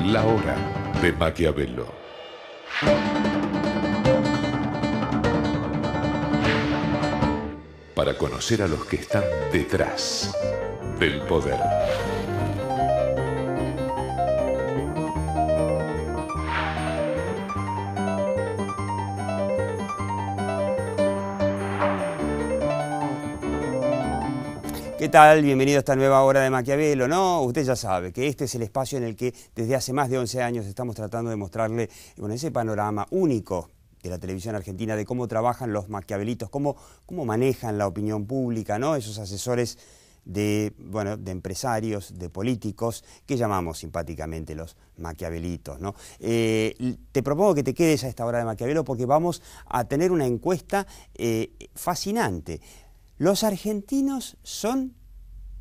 La hora de Maquiavelo. Para conocer a los que están detrás del poder. ¿Qué tal? Bienvenido a esta nueva hora de Maquiavelo. No, usted ya sabe que este es el espacio en el que desde hace más de 11 años estamos tratando de mostrarle ese panorama único de la televisión argentina, de cómo trabajan los maquiavelitos, cómo manejan la opinión pública, ¿no? Esos asesores de empresarios, de políticos, que llamamos simpáticamente los maquiavelitos, ¿no? Te propongo que te quedes a esta hora de Maquiavelo porque vamos a tener una encuesta fascinante. ¿Los argentinos son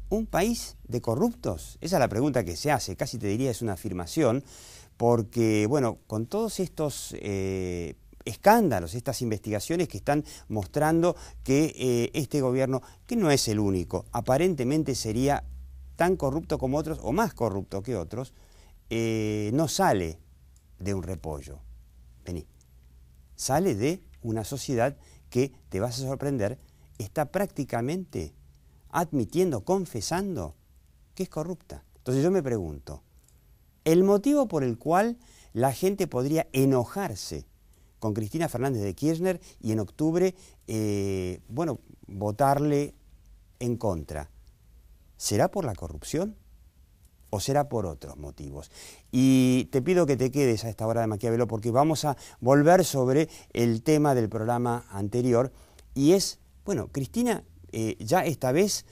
un país de corruptos? Esa es la pregunta que se hace, casi te diría es una afirmación, porque, bueno, con todos estos escándalos, estas investigaciones que están mostrando que este gobierno, que no es el único, aparentemente sería tan corrupto como otros, o más corrupto que otros, no sale de un repollo. Vení. Sale de una sociedad que, te vas a sorprender, está prácticamente admitiendo, confesando que es corrupta. Entonces yo me pregunto, el motivo por el cual la gente podría enojarse con Cristina Fernández de Kirchner y en octubre, votarle en contra, ¿será por la corrupción o será por otros motivos? Y te pido que te quedes a esta hora de Maquiavelo porque vamos a volver sobre el tema del programa anterior y es, Cristina, ya esta vez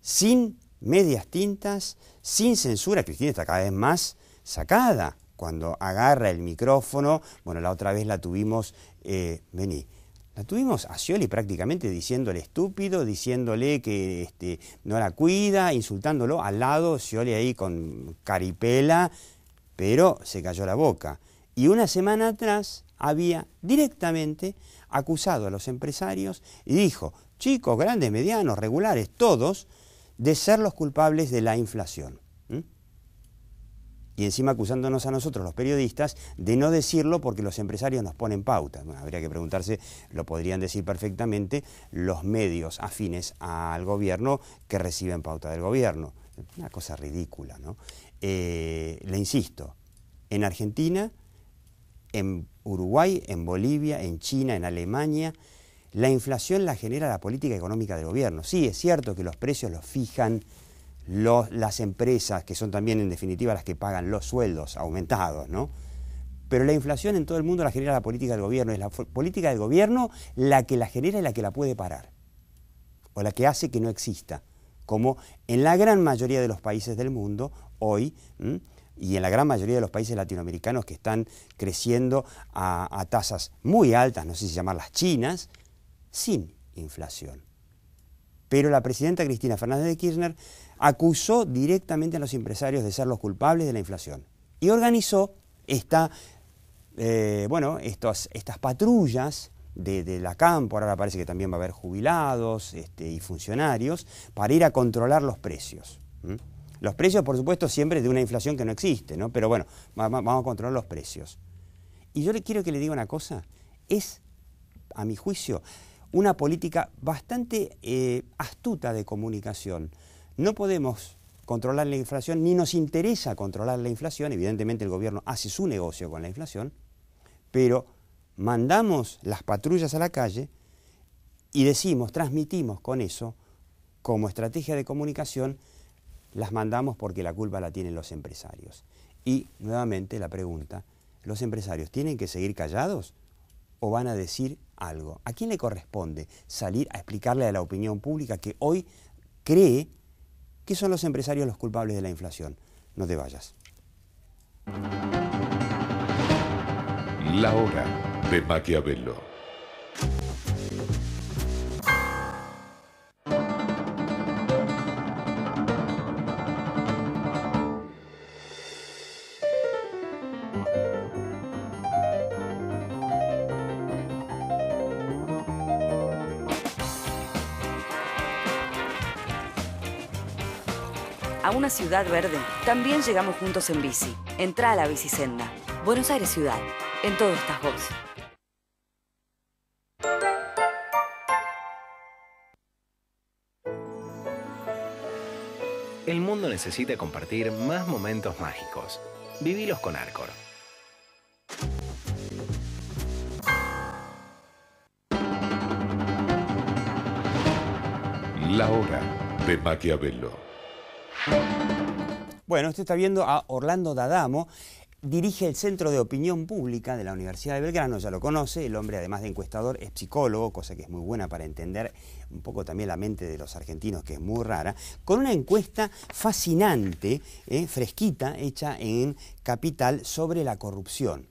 sin medias tintas, sin censura. Cristina está cada vez más sacada cuando agarra el micrófono. Bueno, la otra vez la tuvimos, la tuvimos a Scioli prácticamente diciéndole estúpido, diciéndole que no la cuida, insultándolo al lado, Scioli ahí con caripela, pero se cayó la boca. Y una semana atrás había directamente acusado a los empresarios y dijo, chicos, grandes, medianos, regulares, todos, de ser los culpables de la inflación. Y encima acusándonos a nosotros, los periodistas, de no decirlo porque los empresarios nos ponen pauta. Bueno, habría que preguntarse, lo podrían decir perfectamente los medios afines al gobierno que reciben pauta del gobierno. Una cosa ridícula, ¿no? Le insisto, en Argentina, en Uruguay, en Bolivia, en China, en Alemania, la inflación la genera la política económica del gobierno. Sí, es cierto que los precios los fijan las empresas, que son también en definitiva las que pagan los sueldos aumentados, ¿no? Pero la inflación en todo el mundo la genera la política del gobierno. Es la política del gobierno la que la genera y la que la puede parar. O la que hace que no exista. Como en la gran mayoría de los países del mundo hoy, y en la gran mayoría de los países latinoamericanos que están creciendo a tasas muy altas, no sé si llamarlas chinas, sin inflación. Pero la presidenta Cristina Fernández de Kirchner acusó directamente a los empresarios de ser los culpables de la inflación y organizó estas patrullas de la campo, ahora parece que también va a haber jubilados y funcionarios, para ir a controlar los precios. Los precios, por supuesto, siempre de una inflación que no existe, ¿no? Pero bueno, vamos a controlar los precios. Y yo le quiero que le diga una cosa, es, a mi juicio, una política bastante astuta de comunicación. No podemos controlar la inflación, ni nos interesa controlar la inflación, evidentemente el gobierno hace su negocio con la inflación, pero mandamos las patrullas a la calle y decimos, transmitimos con eso, como estrategia de comunicación, las mandamos porque la culpa la tienen los empresarios. Y nuevamente la pregunta, ¿los empresarios tienen que seguir callados o van a decir algo? ¿A quién le corresponde salir a explicarle a la opinión pública que hoy cree que son los empresarios los culpables de la inflación? No te vayas. La hora de Maquiavelo. A una ciudad verde también llegamos juntos en bici. Entrá a la Bicisenda. Buenos Aires Ciudad. En todo estás vos. El mundo necesita compartir más momentos mágicos. Vivilos con Arcor. La hora de Maquiavelo. Bueno, usted está viendo a Orlando D'Adamo. Dirige el Centro de Opinión Pública de la Universidad de Belgrano, ya lo conoce. El hombre, además de encuestador, es psicólogo, cosa que es muy buena para entender un poco también la mente de los argentinos, que es muy rara, con una encuesta fascinante, fresquita, hecha en Capital sobre la corrupción.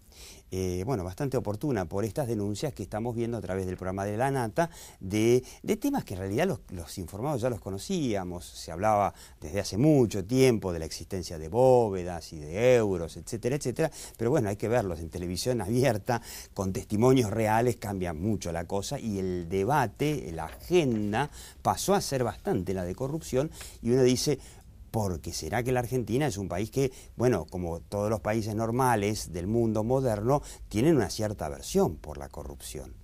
Bueno, bastante oportuna por estas denuncias que estamos viendo a través del programa de La Nata, de temas que en realidad los informados ya los conocíamos. Se hablaba desde hace mucho tiempo de la existencia de bóvedas y de euros, etcétera, etcétera, pero bueno, hay que verlos en televisión abierta, con testimonios reales, cambia mucho la cosa, y el debate, la agenda, pasó a ser bastante la de corrupción, y uno dice, porque será que la Argentina es un país que, bueno, como todos los países normales del mundo moderno, tienen una cierta aversión por la corrupción.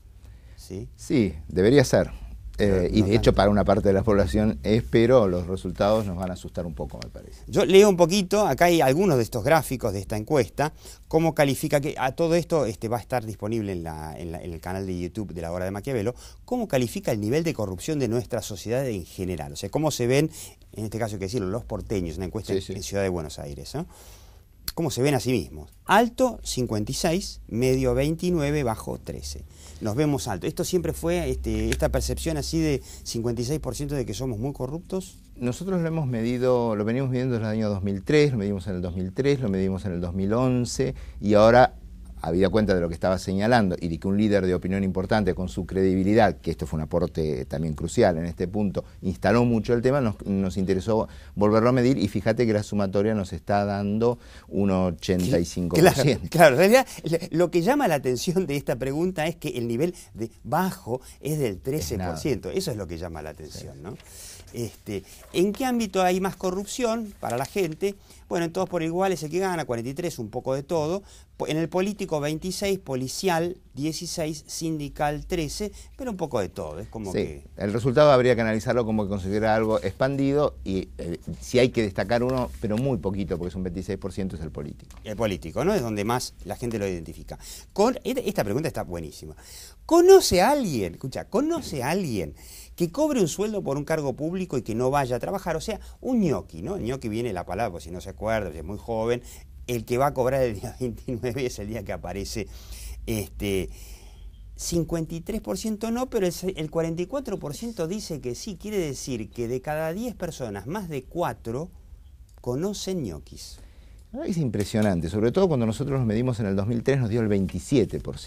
¿Sí? Sí, debería ser. Y de hecho para una parte de la población es, pero los resultados nos van a asustar un poco, me parece. Yo leo un poquito, acá hay algunos de estos gráficos de esta encuesta, cómo califica, que a todo esto va a estar disponible en el canal de YouTube de La Hora de Maquiavelo, cómo califica el nivel de corrupción de nuestra sociedad en general. O sea, cómo se ven, en este caso hay que decirlo, los porteños, una encuesta en Ciudad de Buenos Aires, ¿no? Cómo se ven a sí mismos. Alto, 56, medio 29, bajo 13. Nos vemos alto. ¿Esto siempre fue esta percepción así de 56% de que somos muy corruptos? Nosotros lo hemos medido, lo venimos midiendo desde el año 2003, lo medimos en el 2003, lo medimos en el 2011 y ahora, habida cuenta de lo que estaba señalando y de que un líder de opinión importante con su credibilidad, que esto fue un aporte también crucial en este punto, instaló mucho el tema, nos interesó volverlo a medir y fíjate que la sumatoria nos está dando un 85%. Claro, en realidad lo que llama la atención de esta pregunta es que el nivel de bajo es del 13%, eso es lo que llama la atención, ¿no? ¿En qué ámbito hay más corrupción para la gente? Bueno, en todos por igual es el que gana, 43, un poco de todo. En el político 26, policial 16, sindical 13, pero un poco de todo. Es como que... El resultado habría que analizarlo como que considera algo expandido y si hay que destacar uno, pero muy poquito, porque es un 26%, es el político. El político, ¿no? Es donde más la gente lo identifica. Esta pregunta está buenísima. ¿Conoce a alguien, escucha, conoce a alguien que cobre un sueldo por un cargo público y que no vaya a trabajar? O sea, un ñoqui, ¿no? El ñoqui viene la palabra, por si no se acuerda, si es muy joven, el que va a cobrar el día 29 es el día que aparece, 53% no, pero el 44% dice que sí. Quiere decir que de cada 10 personas, más de 4 conocen ñoquis. Es impresionante, sobre todo cuando nosotros nos medimos en el 2003 nos dio el 27%. O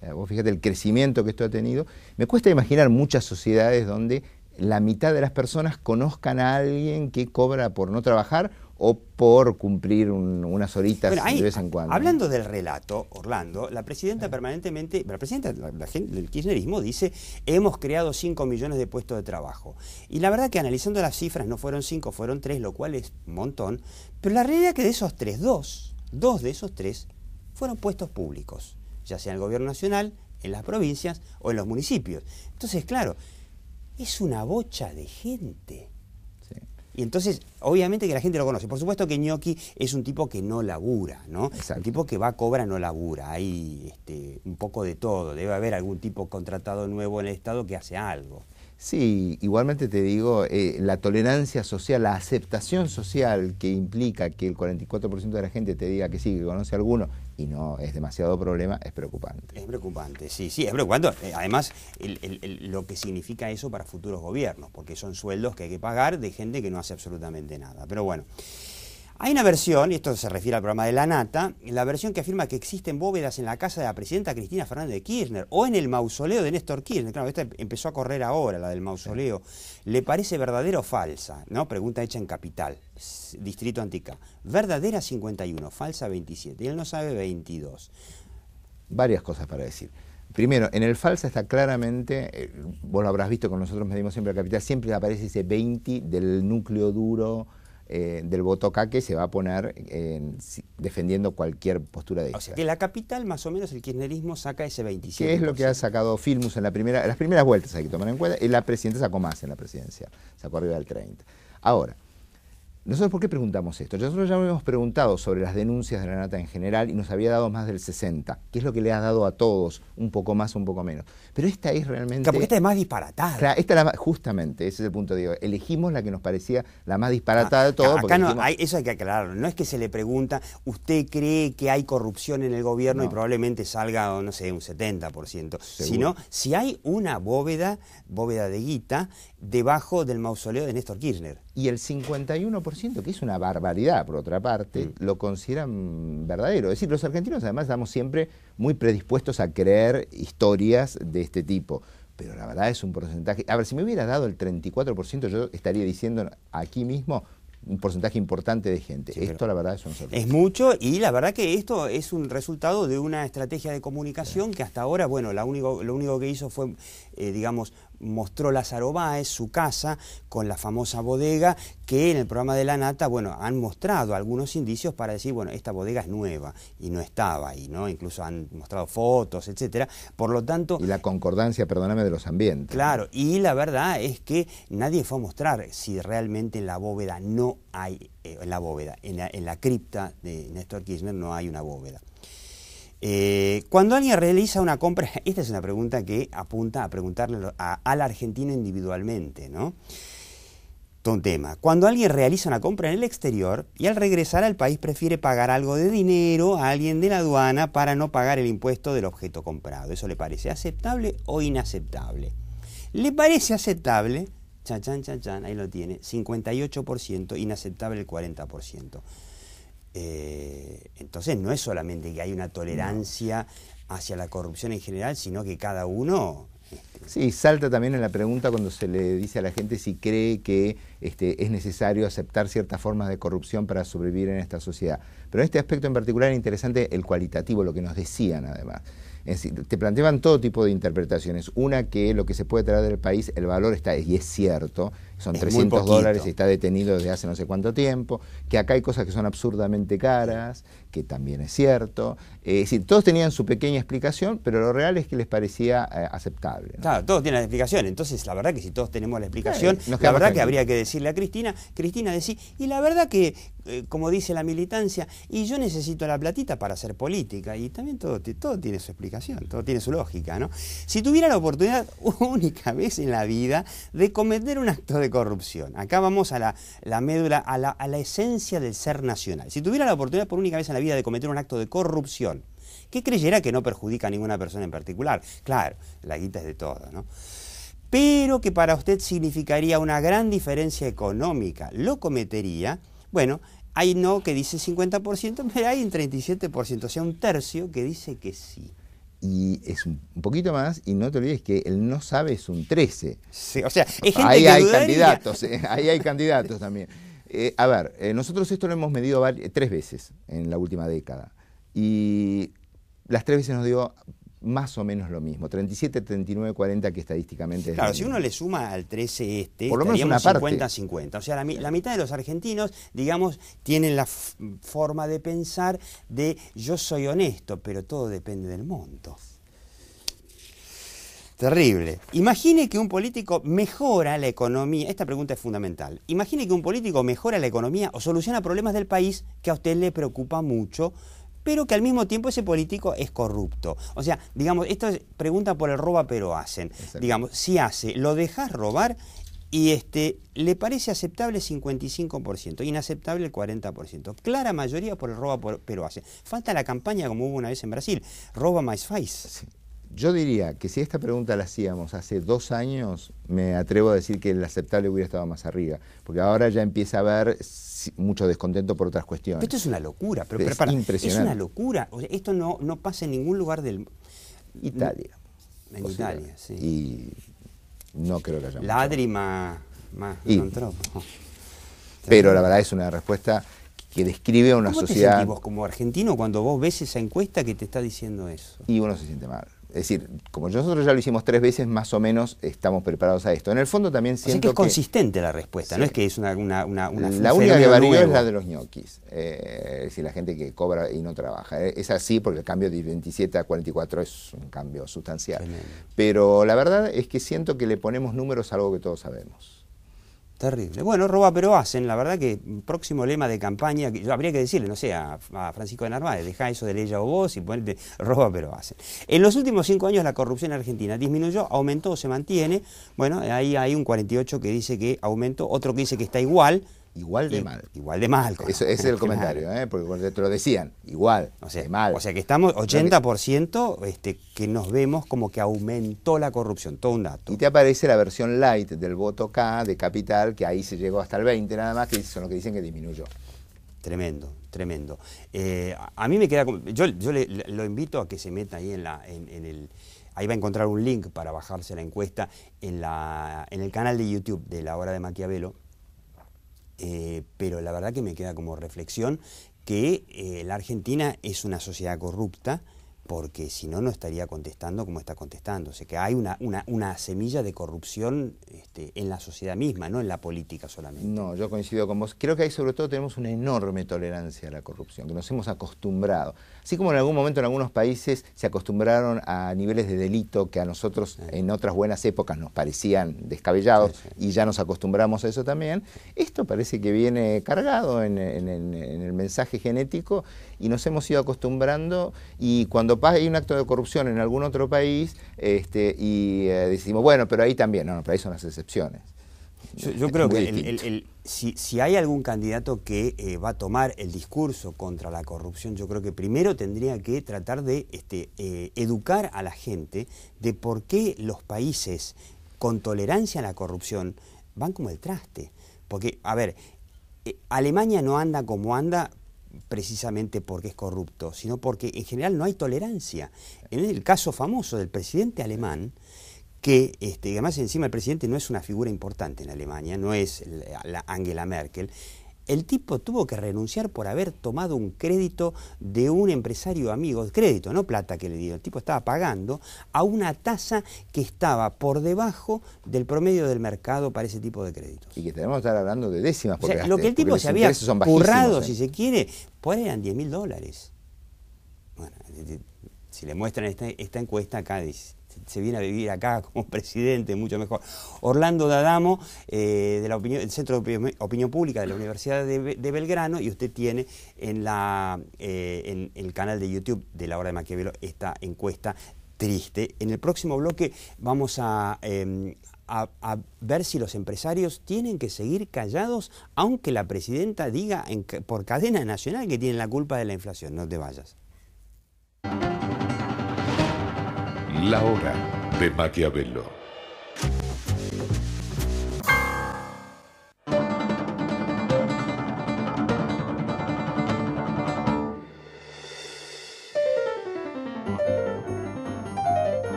sea, vos fíjate el crecimiento que esto ha tenido. Me cuesta imaginar muchas sociedades donde la mitad de las personas conozcan a alguien que cobra por no trabajar o por cumplir unas horitas de vez en cuando. Hablando del relato, Orlando, la presidenta permanentemente, el kirchnerismo dice, hemos creado 5 millones de puestos de trabajo. Y la verdad que analizando las cifras no fueron 5, fueron 3, lo cual es un montón, pero la realidad es que de esos 3, dos de esos 3 fueron puestos públicos, ya sea en el gobierno nacional, en las provincias o en los municipios. Entonces, claro, es una bocha de gente. Y entonces, obviamente que la gente lo conoce. Por supuesto que ñoqui es un tipo que no labura, ¿no? Exacto. Un tipo que va, cobra, no labura. Hay un poco de todo. Debe haber algún tipo contratado nuevo en el Estado que hace algo. Sí, igualmente te digo, la tolerancia social, la aceptación social que implica que el 44% de la gente te diga que sí, que conoce a alguno y no es demasiado problema, es preocupante. Es preocupante, sí, es preocupante. Además, lo que significa eso para futuros gobiernos, porque son sueldos que hay que pagar de gente que no hace absolutamente nada. Pero bueno, hay una versión, y esto se refiere al programa de La Nata, la versión que afirma que existen bóvedas en la casa de la presidenta Cristina Fernández de Kirchner o en el mausoleo de Néstor Kirchner. Claro, esta empezó a correr ahora, la del mausoleo. ¿Le parece verdadera o falsa? ¿No? Pregunta hecha en Capital, Distrito Antica. Verdadera 51, falsa 27. Y él no sabe 22. Varias cosas para decir. Primero, en el falsa está claramente, vos lo habrás visto, con nosotros medimos siempre a Capital, siempre aparece ese 20 del núcleo duro del Botocaque se va a poner defendiendo cualquier postura de esta. O sea que la capital, más o menos, el kirchnerismo saca ese 27%. ¿Qué es lo que ha sacado Filmus en las primeras vueltas? Hay que tomar en cuenta. Y la presidenta sacó más en la presidencial, sacó arriba del 30%. Ahora, ¿nosotros por qué preguntamos esto? Nosotros ya habíamos preguntado sobre las denuncias de la Nata en general y nos había dado más del 60%, que es lo que le ha dado a todos, un poco más, un poco menos. Pero esta es realmente... Claro, porque esta es más disparatada. Claro, justamente, ese es el punto, digo, elegimos la que nos parecía la más disparatada de todo. Acá no, dijimos, eso hay que aclararlo, no es que se le pregunta, ¿usted cree que hay corrupción en el gobierno? No. Y probablemente salga, no sé, un 70%, sino si hay una bóveda de guita, debajo del mausoleo de Néstor Kirchner. Y el 51%, que es una barbaridad por otra parte, lo consideran verdadero. Es decir, los argentinos además estamos siempre muy predispuestos a creer historias de este tipo. Pero la verdad es un porcentaje... A ver, si me hubiera dado el 34%, yo estaría diciendo aquí mismo un porcentaje importante de gente. Sí, esto la verdad es un sorpresa. Es mucho, y la verdad que esto es un resultado de una estrategia de comunicación que hasta ahora, bueno, lo único que hizo fue, digamos, mostró Lázaro Báez, su casa, con la famosa bodega, que en el programa de La Nata, bueno, han mostrado algunos indicios para decir, bueno, esta bodega es nueva, y no estaba ahí, ¿no? Incluso han mostrado fotos, etcétera. Por lo tanto... Y la concordancia, perdóname, de los ambientes. Claro, y la verdad es que nadie fue a mostrar si realmente en la bóveda no hay, en la cripta de Néstor Kirchner no hay una bóveda. Cuando alguien realiza una compra, esta es una pregunta que apunta a preguntarle al argentino individualmente, ¿no? Todo un tema. Cuando alguien realiza una compra en el exterior y al regresar al país prefiere pagar algo de dinero a alguien de la aduana para no pagar el impuesto del objeto comprado, ¿eso le parece aceptable o inaceptable? ¿Le parece aceptable? Chan, chan, chan, chan, ahí lo tiene, 58%, inaceptable el 40%. Entonces no es solamente que hay una tolerancia hacia la corrupción en general, sino que cada uno... Sí, salta también en la pregunta cuando se le dice a la gente si cree que es necesario aceptar ciertas formas de corrupción para sobrevivir en esta sociedad. Pero en este aspecto en particular es interesante el cualitativo, lo que nos decían además. Es decir, te planteaban todo tipo de interpretaciones. Una, que lo que se puede traer del país, el valor está, y es cierto, son $300 y está detenido desde hace no sé cuánto tiempo, que acá hay cosas que son absurdamente caras, que también es cierto. Es decir, todos tenían su pequeña explicación, pero lo real es que les parecía aceptable, ¿no? Claro, todos tienen la explicación. Entonces, la verdad que si todos tenemos la explicación, la verdad que habría que decirle a Cristina, decir, y la verdad que, como dice la militancia, y yo necesito la platita para hacer política, y también todo tiene su explicación, todo tiene su lógica, ¿no? Si tuviera la oportunidad única vez en la vida de cometer un acto de corrupción, acá vamos a la médula, a la esencia del ser nacional. Si tuviera la oportunidad por única vez en la vida de cometer un acto de corrupción, que creyera que no perjudica a ninguna persona en particular, claro, la guita es de todo, ¿no? Pero que para usted significaría una gran diferencia económica, ¿lo cometería? Bueno, hay no que dice 50%, pero hay un 37%, o sea, un tercio que dice que sí. Y es un poquito más, y no te olvides que el no sabe es un 13%. Sí, o sea, es gente ahí que hay dudaría. candidatos, ahí hay candidatos también. A ver, nosotros esto lo hemos medido 3 veces en la última década. Y las 3 veces nos dio más o menos lo mismo, 37, 39, 40, que estadísticamente es... Claro, si uno le suma al 13 por lo menos una parte. 50-50. O sea, la mitad de los argentinos, digamos, tienen la forma de pensar de yo soy honesto, pero todo depende del monto. Terrible. Imagine que un político mejora la economía, esta pregunta es fundamental, imagine que un político mejora la economía o soluciona problemas del país que a usted le preocupa mucho, pero que al mismo tiempo ese político es corrupto. O sea, digamos, esto es pregunta por el roba pero hacen. Exacto. Digamos, si hace, lo dejas robar y le parece aceptable 55%, inaceptable el 40%. Clara mayoría por el roba pero hacen. Falta la campaña como hubo una vez en Brasil, roba más face. Sí. Yo diría que si esta pregunta la hacíamos hace 2 años, me atrevo a decir que el aceptable hubiera estado más arriba, porque ahora ya empieza a haber mucho descontento por otras cuestiones. Pero esto es una locura, pero es impresionante. Es una locura, o sea, esto no pasa en ningún lugar del... Italia. En Italia, sí. Y no creo que haya Ladri más trontropo. Pero la verdad es una respuesta que describe a una sociedad... ¿Cómo te sentís vos como argentino cuando vos ves esa encuesta que te está diciendo eso? Y uno se siente mal. Es decir, como nosotros ya lo hicimos 3 veces, más o menos estamos preparados a esto. En el fondo también siento que es consistente la respuesta, sí. No es que es una la única que varió es la de los ñoquis. Es decir, la gente que cobra y no trabaja. Es así porque el cambio de 27 a 44 es un cambio sustancial. Tremendo. Pero la verdad es que siento que le ponemos números a algo que todos sabemos. Terrible. Bueno, roba pero hacen. La verdad que próximo lema de campaña, habría que decirle, no sé, a Francisco de Narváez, deja eso de ella o vos y ponete roba pero hacen. En los últimos 5 años la corrupción en Argentina disminuyó, aumentó o se mantiene. Bueno, ahí hay un 48 que dice que aumentó, otro que dice que está igual. Igual de mal. Igual de mal. Ese es el comentario, porque te lo decían, igual, de mal. O sea que estamos 80% que nos vemos como que aumentó la corrupción, todo un dato. Y te aparece la versión light del voto K, de Capital, que ahí se llegó hasta el 20 nada más, que son los que dicen que disminuyó. Tremendo, tremendo. A mí me queda... Yo lo invito a que se meta ahí ahí va a encontrar un link para bajarse la encuesta en el canal de YouTube de La Hora de Maquiavelo. Pero la verdad que me queda como reflexión que la Argentina es una sociedad corrupta, porque si no, no estaría contestando como está contestando. O sea, que hay una semilla de corrupción en la sociedad misma, no en la política solamente. No, yo coincido con vos. Creo que ahí sobre todo tenemos una enorme tolerancia a la corrupción, que nos hemos acostumbrado. Así como en algún momento en algunos países se acostumbraron a niveles de delito que a nosotros en otras buenas épocas nos parecían descabellados, y ya nos acostumbramos a eso también. Esto parece que viene cargado en el mensaje genético y nos hemos ido acostumbrando, y cuando hay un acto de corrupción en algún otro país decimos, bueno, pero ahí también, no, pero ahí son las excepciones. Yo creo que si hay algún candidato que va a tomar el discurso contra la corrupción, yo creo que primero tendría que tratar de educar a la gente de por qué los países con tolerancia a la corrupción van como el traste. Porque, a ver, Alemania no anda como anda precisamente porque es corrupto, sino porque en general no hay tolerancia. En el caso famoso del presidente alemán, que además encima el presidente no es una figura importante en Alemania, no es la Angela Merkel, el tipo tuvo que renunciar por haber tomado un crédito de un empresario amigo, crédito, no plata que le dio, el tipo estaba pagando a una tasa que estaba por debajo del promedio del mercado para ese tipo de créditos. Y que tenemos que estar hablando de décimas. Porque lo que el tipo se había currado, si se quiere, por ahí eran $10.000. Bueno, si le muestran esta encuesta acá, dice, se viene a vivir acá como presidente, mucho mejor. Orlando D'Adamo, del Centro de Opinión Pública de la Universidad de Belgrano, y usted tiene en el canal de YouTube de La Hora de Maquiavelo esta encuesta triste. En el próximo bloque vamos a ver si los empresarios tienen que seguir callados, aunque la presidenta diga por cadena nacional que tienen la culpa de la inflación. No te vayas. La Hora de Maquiavelo.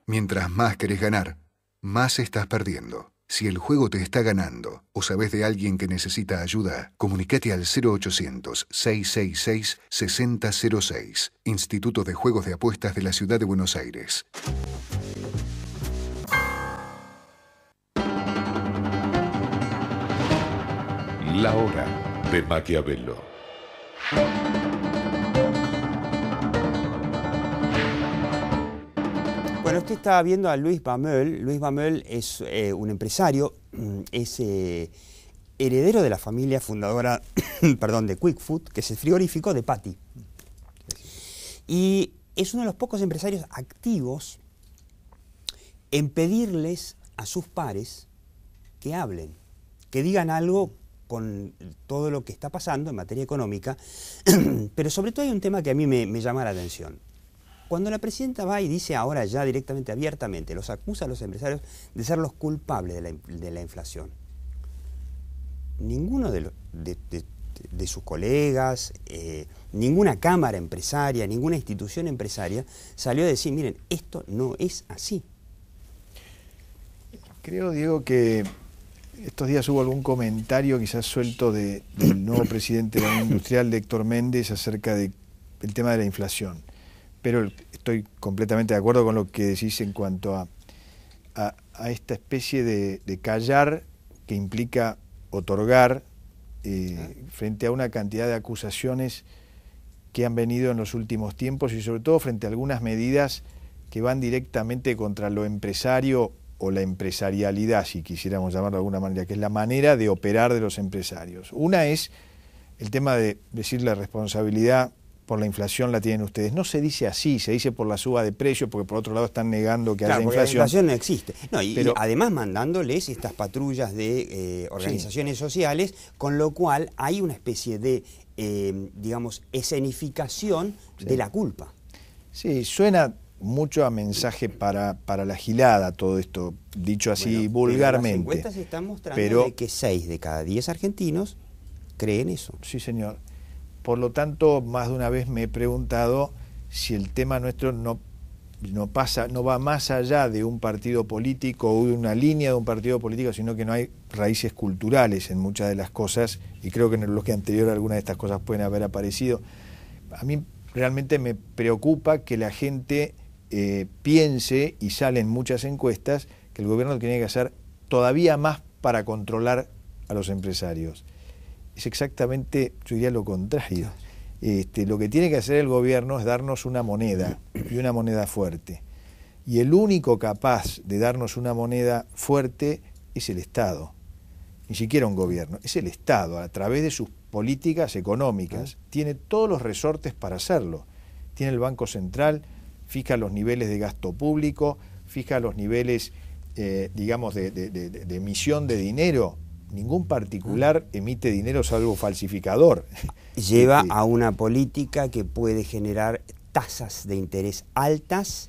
Mientras más querés ganar, más estás perdiendo. Si el juego te está ganando o sabés de alguien que necesita ayuda, comunicate al 0800-666-6006, Instituto de Juegos de Apuestas de la Ciudad de Buenos Aires. La Hora de Maquiavelo. Bueno, usted estaba viendo a Luis Bameul. Luis Bameul es un empresario, es heredero de la familia fundadora de Quick Food, que es el frigorífico de Patty. Y es uno de los pocos empresarios activos en pedirles a sus pares que hablen, que digan algo con todo lo que está pasando en materia económica, pero sobre todo hay un tema que a mí me llama la atención. Cuando la presidenta va y dice ahora ya directamente, abiertamente, los acusa a los empresarios de ser los culpables de la inflación, ninguno de sus colegas, ninguna cámara empresaria, ninguna institución empresaria salió a decir, miren, esto no es así. Creo, Diego, que estos días hubo algún comentario quizás suelto del nuevo presidente de la Unión Industrial, de Héctor Méndez, acerca del tema de la inflación. Pero estoy completamente de acuerdo con lo que decís en cuanto a esta especie de callar que implica otorgar frente a una cantidad de acusaciones que han venido en los últimos tiempos y sobre todo frente a algunas medidas que van directamente contra lo empresario o la empresarialidad, si quisiéramos llamarlo de alguna manera, que es la manera de operar de los empresarios. Una es el tema de decir la responsabilidad por la inflación la tienen ustedes. No se dice así, se dice por la suba de precios, porque por otro lado están negando que haya inflación. La inflación no existe. No, y además mandándoles estas patrullas de organizaciones sociales, con lo cual hay una especie de, digamos, escenificación de la culpa. Sí, suena mucho a mensaje para la gilada todo esto, dicho así vulgarmente. Las encuestas están mostrando de que 6 de cada 10 argentinos creen eso. Sí, señor. Por lo tanto, más de una vez me he preguntado si el tema nuestro no va más allá de un partido político o de una línea de un partido político, sino que no hay raíces culturales en muchas de las cosas, y creo que en el bloque anterior algunas de estas cosas pueden haber aparecido. A mí realmente me preocupa que la gente piense, y salen muchas encuestas, que el gobierno tiene que hacer todavía más para controlar a los empresarios. Es exactamente, yo diría, lo contrario. Lo que tiene que hacer el gobierno es darnos una moneda, y una moneda fuerte. Y el único capaz de darnos una moneda fuerte es el Estado. Ni siquiera un gobierno, es el Estado, a través de sus políticas económicas. Tiene todos los resortes para hacerlo. Tiene el Banco Central, fija los niveles de gasto público, fija los niveles, digamos, de emisión de dinero. Ningún particular emite dinero salvo falsificador. Lleva a una política que puede generar tasas de interés altas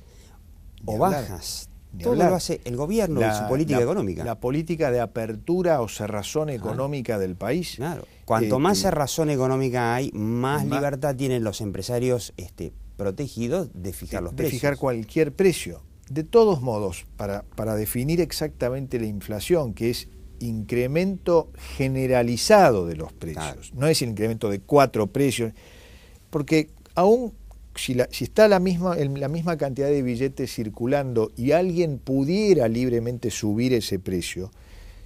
o bajas. Todo lo hace el gobierno en su política económica. La política de apertura o cerrazón económica del país. Claro. Cuanto más cerrazón económica hay, más libertad tienen los empresarios protegidos de fijar los precios. De fijar cualquier precio. De todos modos, para definir exactamente la inflación, que es incremento generalizado de los precios, claro. No es incremento de 4 precios, porque aún si está la misma cantidad de billetes circulando y alguien pudiera libremente subir ese precio,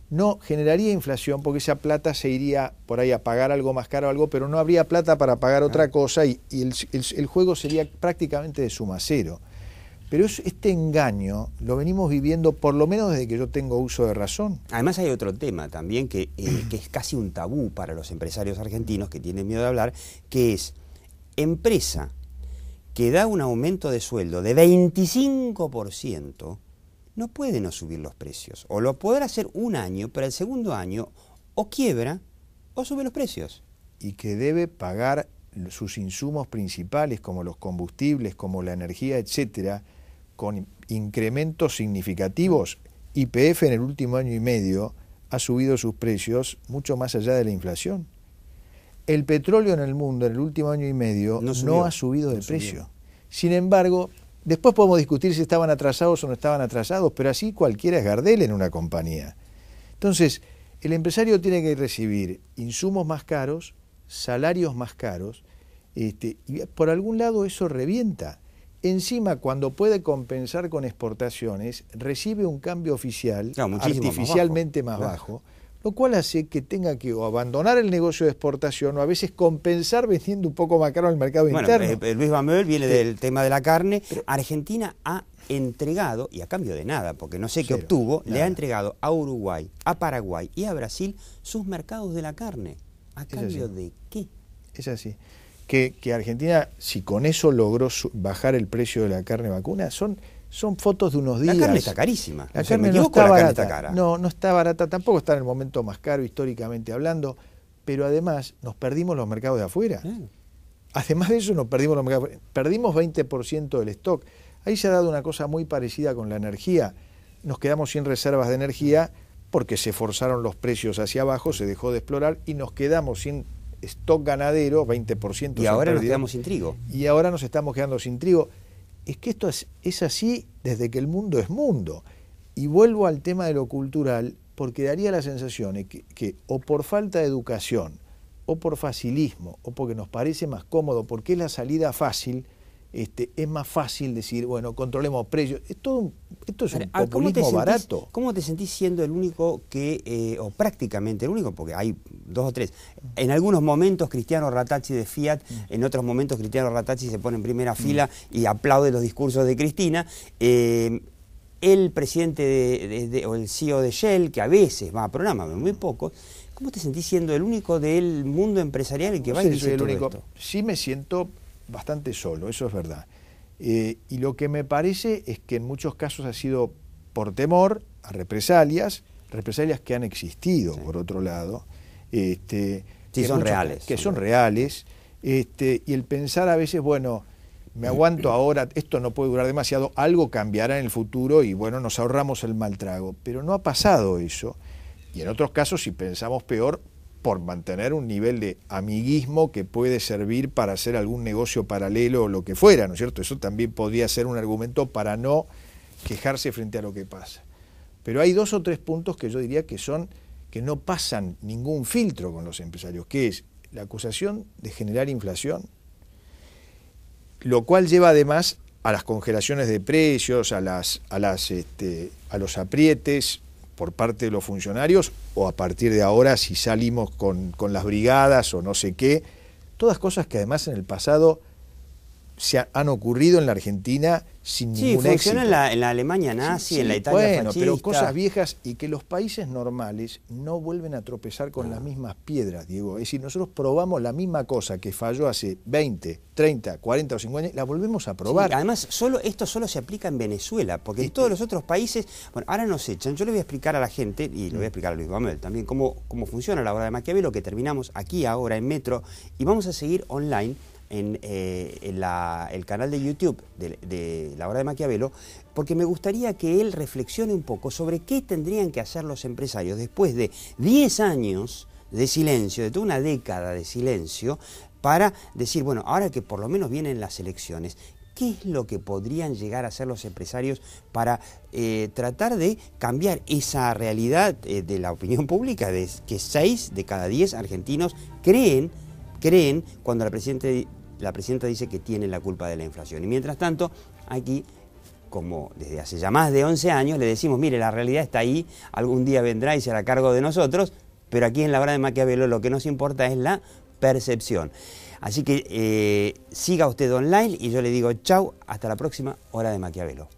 no generaría inflación, porque esa plata se iría por ahí a pagar algo más caro o algo, pero no habría plata para pagar otra cosa y el juego sería prácticamente de suma cero. Pero este engaño lo venimos viviendo por lo menos desde que yo tengo uso de razón. Además hay otro tema también que es casi un tabú para los empresarios argentinos que tienen miedo de hablar, que es empresa que da un aumento de sueldo de 25%, no puede no subir los precios. O lo podrá hacer un año, pero el segundo año o quiebra o sube los precios. Y que debe pagar sus insumos principales, como los combustibles, como la energía, etcétera, con incrementos significativos. YPF en el último año y medio ha subido sus precios mucho más allá de la inflación. El petróleo en el mundo en el último año y medio no ha subido de precio. Sin embargo, después podemos discutir si estaban atrasados o no estaban atrasados, pero así cualquiera es Gardel en una compañía. Entonces, el empresario tiene que recibir insumos más caros, salarios más caros, y por algún lado eso revienta. Encima, cuando puede compensar con exportaciones, recibe un cambio oficial artificialmente más bajo, lo cual hace que tenga que o abandonar el negocio de exportación o a veces compensar vendiendo un poco más caro al mercado interno. Luis Bamuel viene del tema de la carne. Argentina ha entregado, y a cambio de nada, porque no sé qué obtuvo, le ha entregado a Uruguay, a Paraguay y a Brasil sus mercados de la carne. ¿A cambio de qué? Es así. Que Argentina, si con eso logró bajar el precio de la carne vacuna, son fotos de unos días. La carne está carísima. La carne no está barata. No está barata, tampoco está en el momento más caro históricamente hablando, pero además nos perdimos los mercados de afuera. Además de eso nos perdimos los mercados. Perdimos 20% del stock. Ahí se ha dado una cosa muy parecida con la energía. Nos quedamos sin reservas de energía porque se forzaron los precios hacia abajo, se dejó de explorar y nos quedamos sin stock ganadero, 20%. Y ahora nos quedamos sin trigo. Y ahora nos estamos quedando sin trigo. Es que esto es así desde que el mundo es mundo. Y vuelvo al tema de lo cultural. porque daría la sensación de que o por falta de educación, o por facilismo, o porque nos parece más cómodo, porque es la salida fácil, es más fácil decir, bueno, controlemos precios. Esto es un populismo barato. ¿Cómo te sentís siendo el único que, o prácticamente el único, porque hay 2 o 3, en algunos momentos Cristiano Rattazzi de Fiat, en otros momentos Cristiano Rattazzi se pone en primera fila y aplaude los discursos de Cristina, el presidente o el CEO de Shell, que a veces va a programas, muy pocos, ¿cómo te sentís siendo el único del mundo empresarial que va y dice todo esto? Sí me siento bastante solo, eso es verdad. Y lo que me parece es que en muchos casos ha sido por temor a represalias que han existido, por otro lado. Son reales. Que son reales. Y el pensar a veces, bueno, me aguanto ahora, esto no puede durar demasiado, algo cambiará en el futuro y bueno, nos ahorramos el mal trago. Pero no ha pasado eso. Y en otros casos, si pensamos peor, por mantener un nivel de amiguismo que puede servir para hacer algún negocio paralelo o lo que fuera, ¿no es cierto? Eso también podría ser un argumento para no quejarse frente a lo que pasa. Pero hay 2 o 3 puntos que yo diría que no pasan ningún filtro con los empresarios, que es la acusación de generar inflación, lo cual lleva además a las congelaciones de precios, a los aprietes por parte de los funcionarios, o a partir de ahora si salimos con las brigadas o no sé qué, todas cosas que además en el pasado han ocurrido en la Argentina sin ningún éxito. Sí, funcionó en la Alemania nazi, en la Italia fascista. Pero cosas viejas, y que los países normales no vuelven a tropezar con las mismas piedras, Diego. Es decir, nosotros probamos la misma cosa que falló hace 20, 30, 40 o 50 años, la volvemos a probar. Sí, además, esto solo se aplica en Venezuela, porque en todos los otros países, bueno, ahora nos echan. Yo le voy a explicar a la gente, y le voy a explicar a Luis Manuel también, cómo funciona la obra de Maquiavelo, que terminamos aquí ahora en Metro, y vamos a seguir online en el canal de YouTube de la obra de Maquiavelo, porque me gustaría que él reflexione un poco sobre qué tendrían que hacer los empresarios después de 10 años de silencio, de toda una década de silencio, para decir, bueno, ahora que por lo menos vienen las elecciones, ¿qué es lo que podrían llegar a hacer los empresarios para tratar de cambiar esa realidad de la opinión pública, de que 6 de cada 10 argentinos creen cuando la presidenta dice que tiene la culpa de la inflación? Y mientras tanto, aquí, como desde hace ya más de 11 años, le decimos, mire, la realidad está ahí, algún día vendrá y será a cargo de nosotros, pero aquí en la obra de Maquiavelo lo que nos importa es la percepción. Así que siga usted online y yo le digo chau, hasta la próxima hora de Maquiavelo.